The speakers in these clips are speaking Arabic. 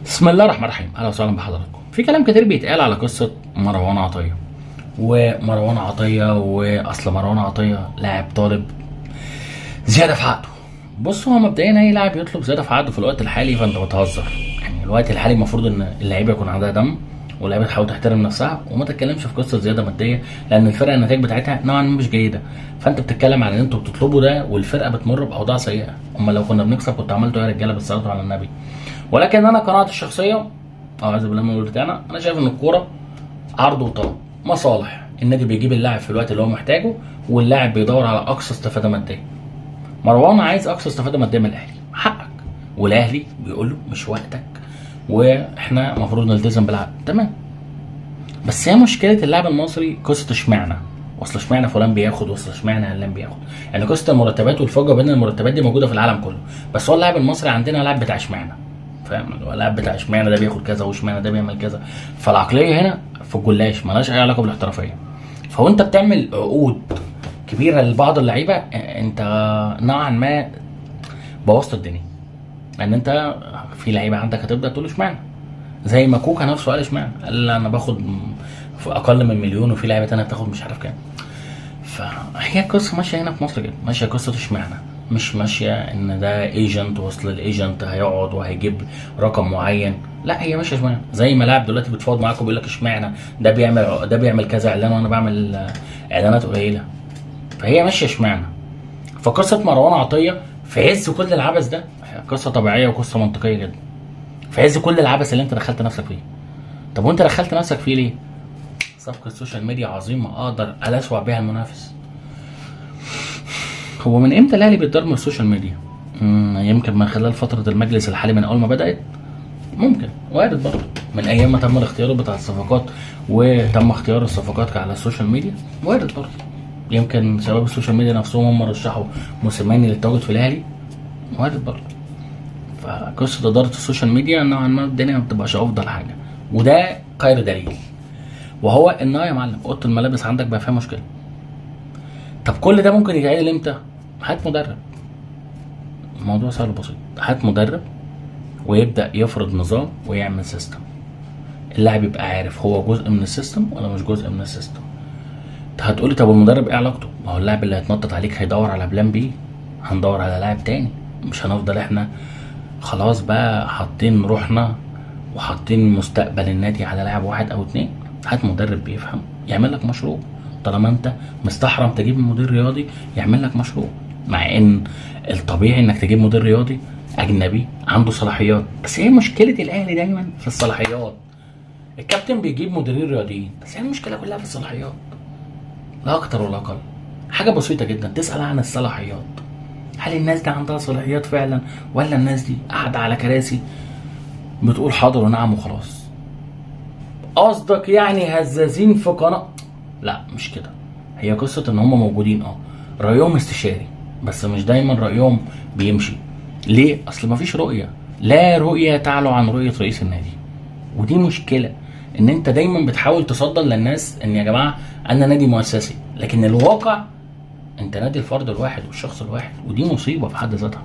بسم الله الرحمن الرحيم، اهلا وسهلا بحضراتكم. في كلام كتير بيتقال على قصه مروان عطيه واصل مروان عطيه لاعب طالب زياده في عقده. بص، هو مبدئيا اي لاعب يطلب زياده في عقده في الوقت الحالي فانت بتهزر. يعني الوقت الحالي المفروض ان اللعيبه يكون عندها دم واللعيبه تحاول تحترم نفسها وما تتكلمش في قصه زياده ماديه، لان الفرقه النتائج بتاعتها نوعا ما مش جيده. فانت بتتكلم على ان انتوا بتطلبوا ده والفرقه بتمر باوضاع سيئه. اما لو كنا بنكسب كنت عملتوا يا رجاله بالصلاه على النبي. ولكن انا قناعتي الشخصيه، اعوذ بالله من الولد، انا شايف ان الكوره عرض وطلب، مصالح. النادي بيجيب اللاعب في الوقت اللي هو محتاجه واللاعب بيدور على اقصى استفاده ماديه. مروان عايز اقصى استفاده ماديه من الاهلي، حقك، والاهلي بيقول له مش وقتك واحنا المفروض نلتزم بالعقد، تمام. بس هي مشكله اللاعب المصري قصه اشمعنى، واصل اشمعنى فلان بياخد، واصل اشمعنى علان بياخد. يعني قصه المرتبات والفجوه بين المرتبات دي موجوده في العالم كله، بس هو اللاعب المصري عندنا لاعب بتاع اشمعنى، فاهم؟ اللاعب بتاع اشمعنى ده بياخد كذا واشمعنى ده بيعمل كذا. فالعقليه هنا في الجلاش مالهاش اي علاقه بالاحترافيه. فهو انت بتعمل عقود كبيره لبعض اللعيبه، انت نوعا ما بوظت الدنيا. لان انت في لعيبه عندك هتبدا تقول اشمعنى، زي ما كوكا نفسه قال اشمعنى، قال انا باخد في اقل من مليون وفي لعيبه تانيه بتاخد مش عارف كام. فهي قصه ماشيه هنا في مصر كده، ماشيه قصه اشمعنى، مش ماشيه ان ده ايجنت وصل الايجنت هيقعد وهيجيب رقم معين. لا، هي ماشيه اشمعنى. زي ما لاعب دلوقتي بيتفاوض معاك وبيقول لك اشمعنى ده بيعمل كذا اعلان وانا بعمل اعلانات قليله. فهي ماشيه اشمعنى. فقصه مروان عطيه في عز كل العبث ده قصه طبيعيه وقصه منطقيه جدا، في عز كل العبث اللي انت دخلت نفسك فيه. طب وانت دخلت نفسك فيه ليه؟ صفقه السوشيال ميديا عظيمه اقدر الاسوع بيها المنافس. هو من امتى الاهلي بيتضرب من السوشيال ميديا؟ يمكن من خلال فتره المجلس الحالي من اول ما بدات، ممكن وارد برضه من ايام ما تم الاختيار بتاع الصفقات وتم اختيار الصفقات على السوشيال ميديا، وارد برضه. يمكن شباب السوشيال ميديا نفسهم هم رشحوا موسيماني للتواجد في الاهلي، وارد برضه. فقصه اداره السوشيال ميديا نوعا ما الدنيا ما بتبقاش افضل حاجه، وده خير دليل. وهو ان يا معلم اوضه الملابس عندك بقى فيها مشكله. طب كل ده ممكن يتعدل امتى؟ هات مدرب. الموضوع سهل وبسيط، هات مدرب ويبدا يفرض نظام ويعمل سيستم. اللاعب يبقى عارف هو جزء من السيستم ولا مش جزء من السيستم. هتقولي طب المدرب ايه علاقته؟ ما هو اللاعب اللي هيتنطط عليك هيدور على بلان بي، هندور على لاعب تاني. مش هنفضل احنا خلاص بقى حاطين روحنا وحاطين مستقبل النادي على لاعب واحد او اتنين. هات مدرب بيفهم يعمل لك مشروع، طالما انت مستحرم تجيب مدير رياضي يعمل لك مشروع. مع ان الطبيعي انك تجيب مدير رياضي اجنبي عنده صلاحيات، بس هي مشكله الاهلي دايما في الصلاحيات. الكابتن بيجيب مديرين رياضيين بس هي المشكله كلها في الصلاحيات، لا اكتر ولا اقل. حاجه بسيطه جدا، تسال عن الصلاحيات. هل الناس دي عندها صلاحيات فعلا، ولا الناس دي قاعده على كراسي بتقول حاضر ونعم وخلاص؟ قصدك يعني هزازين في قناه؟ لا مش كده. هي قصه ان هم موجودين، رايهم استشاري بس مش دايما رايهم بيمشي. ليه؟ اصل مفيش رؤيه، لا رؤيه تعلو عن رؤيه رئيس النادي. ودي مشكله، ان انت دايما بتحاول تصدر للناس ان يا جماعه انا نادي مؤسسي، لكن الواقع انت نادي الفرد الواحد والشخص الواحد، ودي مصيبه في حد ذاتها.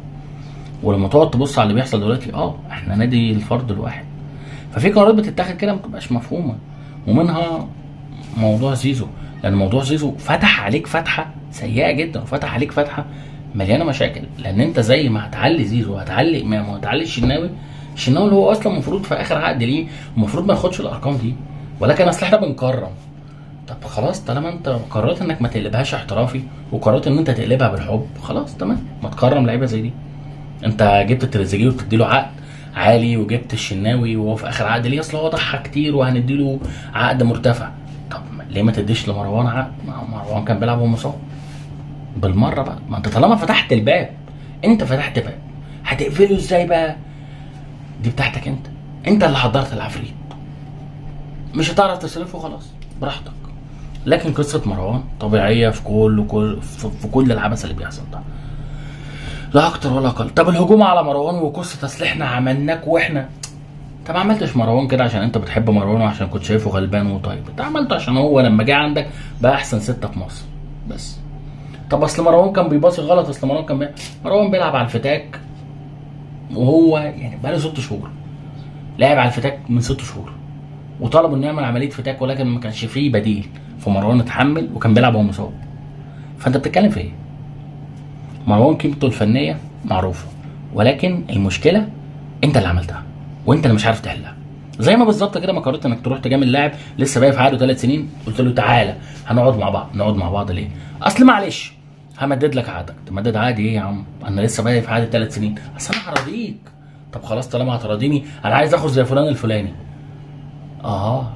ولما تقعد تبص على اللي بيحصل دلوقتي، احنا نادي الفرد الواحد. ففي قرارات بتتاخد كده ما بتبقاش مفهومه، ومنها موضوع زيزو. لان موضوع زيزو فتح عليك فتحه سيئه جدا، وفتح عليك فتحه مليانه مشاكل. لان انت زي ما هتعلي زيزو هتعلي امام وهتعلي الشناوي اللي هو اصلا المفروض في اخر عقد ليه المفروض ما ياخدش الارقام دي، ولكن اصل احنا بنكرم. طب خلاص، طالما انت قررت انك ما تقلبهاش احترافي وقررت ان انت تقلبها بالحب، خلاص تمام، ما تكرم لعيبه زي دي. انت جبت التريزيجيه وبتديله عقد عالي، وجبت الشناوي وهو في اخر عقد ليه اصل هو ضحى كتير وهنديله عقد مرتفع. طب ليه ما تديش لمروان عقد؟ مروان كان بيلعب ومصاب بالمره بقى. ما انت طالما فتحت الباب، انت فتحت باب، هتقفله ازاي بقى؟ دي بتاعتك انت اللي حضرت العفريت، مش هتعرف تصرفه، خلاص براحتك. لكن قصه مروان طبيعيه في كل العبث اللي بيحصل ده، لا اكتر ولا اقل. طب الهجوم على مروان وقصه اصل احنا عملناك واحنا، انت ما عملتش مروان كده عشان انت بتحب مروان وعشان كنت شايفه غلبان وطيب، انت عملته عشان هو لما جه عندك بقى احسن 6 في مصر بس. طب اصل مروان كان بيباصي غلط، اصل مروان بيلعب على الفتاك، وهو يعني بقى له 6 شهور لعب على الفتاك من 6 شهور وطلبوا انه يعمل عمليه فتاك، ولكن ما كانش فيه بديل، فمروان اتحمل وكان بيلعب وهو مصاب. فانت بتتكلم في ايه؟ مروان قيمته الفنيه معروفه، ولكن المشكله انت اللي عملتها وانت اللي مش عارف تحلها. زي ما بالظبط كده ما قررت انك تروح تجامل لاعب لسه باقي في عقده 3 سنين، قلت له تعالى هنقعد مع بعض. نقعد مع بعض ليه؟ اصل معلش همدد لك عقدك. تمدد عقدي ايه يا عم؟ انا لسه باقي في عقدي 3 سنين. اصل انا هراضيك. طب خلاص طالما هتراضيني انا عايز اخد زي فلان الفلاني.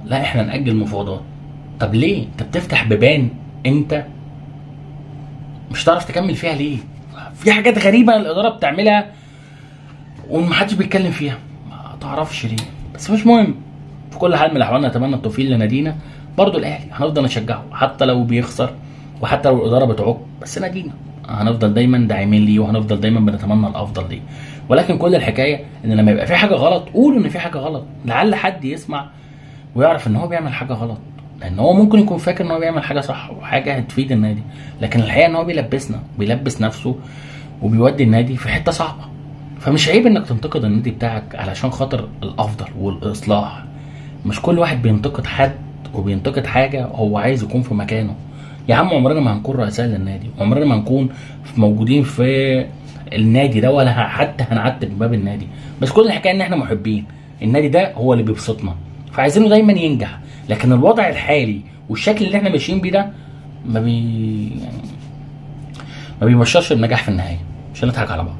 لا احنا نأجل مفاوضات. طب ليه؟ انت بتفتح بيبان انت مش هتعرف تكمل فيها ليه؟ في حاجات غريبه الاداره بتعملها ومحدش بيتكلم فيها، ما تعرفش ليه. بس مش مهم، في كل حال من الاحوال نتمنى التوفيق لنادينا. برضو الاهلي هنفضل نشجعه حتى لو بيخسر وحتى لو الاداره بتعوق، بس نادينا هنفضل دايما داعمين ليه وهنفضل دايما بنتمنى الافضل ليه. ولكن كل الحكايه ان لما يبقى في حاجه غلط قولوا ان في حاجه غلط، لعل حد يسمع ويعرف ان هو بيعمل حاجه غلط، لان هو ممكن يكون فاكر ان هو بيعمل حاجه صح وحاجه هتفيد النادي، لكن الحقيقه ان هو بيلبسنا وبيلبس نفسه وبيودي النادي في حته صعبه. فمش عيب انك تنتقد النادي بتاعك علشان خاطر الافضل والاصلاح. مش كل واحد بينتقد حد وبينتقد حاجه هو عايز يكون في مكانه. يا عم عمرنا ما هنكون رؤساء للنادي، عمرنا ما هنكون موجودين في النادي ده، ولا حتى هنعتب باب النادي. بس كل الحكايه ان احنا محبين النادي ده، هو اللي بيبسطنا فعايزينه دايما ينجح. لكن الوضع الحالي والشكل اللي احنا ماشيين بيه ده ما بيبشرش النجاح في النهايه. مش هنضحك على بعض.